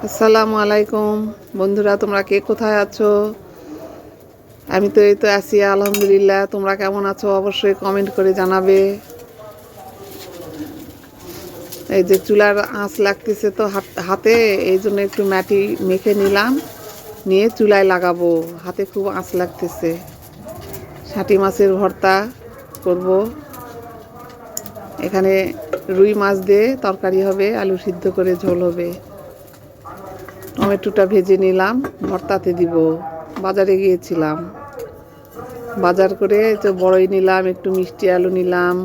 আসসালামু আলাইকুম বন্ধুরা, তোমরা কে কোথায় আছো? আমি তো এই তো আছি আলহামদুলিল্লাহ। তোমরা কেমন আছো অবশ্যই কমেন্ট করে জানাবে। এই যে চুলার আঁচ লাগতেছে তো হাতে, এই জন্য একটু মাটি মেখে নিলাম, নিয়ে চুলায় লাগাবো। হাতে খুব আঁচ লাগতেছে। ষাটি মাছের ভর্তা করব। এখানে রুই মাছ দিয়ে তরকারি হবে, আলু সিদ্ধ করে ঝোল হবে। টমেটোটা ভেজে নিলাম, ভর্তাতে দিব। বাজারে গিয়েছিলাম, বাজার করে তো বড়ই নিলাম, একটু মিষ্টি আলু নিলাম।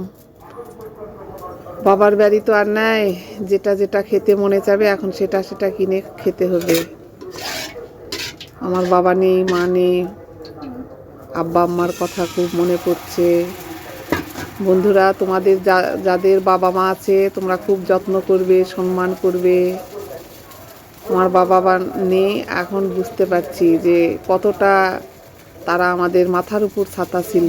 বাবার বাড়ি তো আর নাই, যেটা যেটা খেতে মনে চাবে এখন সেটা সেটা কিনে খেতে হবে। আমার বাবা নেই, মা নেই, আব্বা আম্মার কথা খুব মনে পড়ছে। বন্ধুরা, তোমাদের যাদের বাবা মা আছে তোমরা খুব যত্ন করবে, সম্মান করবে। আমার বাবা মা নেই, এখন বুঝতে পারছি যে কতটা তারা আমাদের মাথার উপর ছাতা ছিল।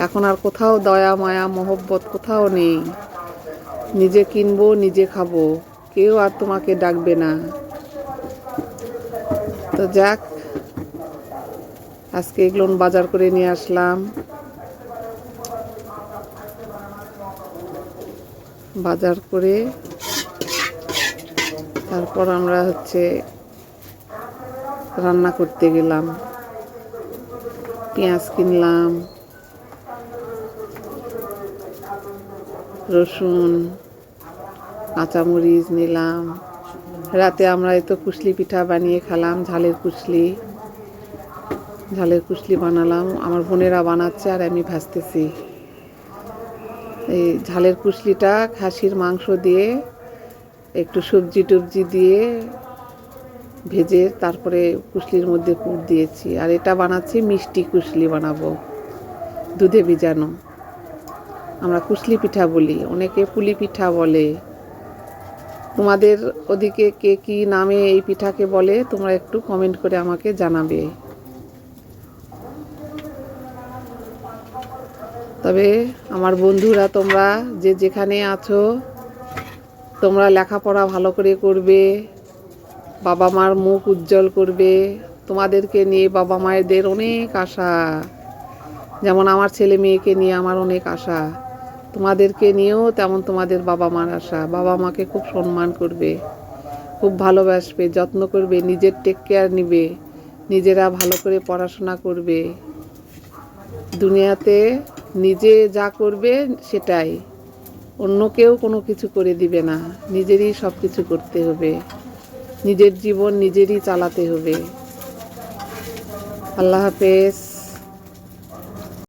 এখন আর কোথাও দয়া মায়া মহব্বত কোথাও নেই। নিজে কিনবো, নিজে খাবো, কেউ আর তোমাকে ডাকবে না। তো যাক, আজকে এগুলো বাজার করে নিয়ে আসলাম। বাজার করে তারপর আমরা রান্না করতে গেলাম। পেঁয়াজ কিনলাম, রসুন, কাঁচামরিচ নিলাম। রাতে আমরা এই তো কুশলি পিঠা বানিয়ে খেলাম, ঝালের কুশলি বানালাম। আমার বোনেরা বানাচ্ছে আর আমি ভাজতেছি। এই ঝালের কুশলিটা খাসির মাংস দিয়ে একটু সবজি টবজি দিয়ে ভেজে তারপরে কুশলির মধ্যে পুর দিয়েছি। আর এটা বানাচ্ছি মিষ্টি কুশলি বানাবো, দুধে ভিজানো। আমরা কুশলি পিঠা বলি, অনেকে পুলি পিঠা বলে। তোমাদের ওদিকে কে কি নামে এই পিঠাকে বলে তোমরা একটু কমেন্ট করে আমাকে জানাবে। তবে আমার বন্ধুরা, তোমরা যে যেখানে আছো তোমরা লেখাপড়া ভালো করে করবে, বাবা মার মুখ উজ্জ্বল করবে। তোমাদেরকে নিয়ে বাবা মায়েদের অনেক আশা, যেমন আমার ছেলে মেয়েকে নিয়ে আমার অনেক আশা, তোমাদেরকে নিয়েও তেমন তোমাদের বাবা মার আশা। বাবা মাকে খুব সম্মান করবে, খুব ভালোবাসবে, যত্ন করবে, নিজের টেক কেয়ার নিবে, নিজেরা ভালো করে পড়াশোনা করবে। দুনিয়াতে নিজে যা করবে সেটাই, অন্য কেউ কোনো কিছু করে দিবে না। নিজেরই সব কিছু করতে হবে, নিজের জীবন নিজেরই চালাতে হবে। আল্লাহ হাফেজ।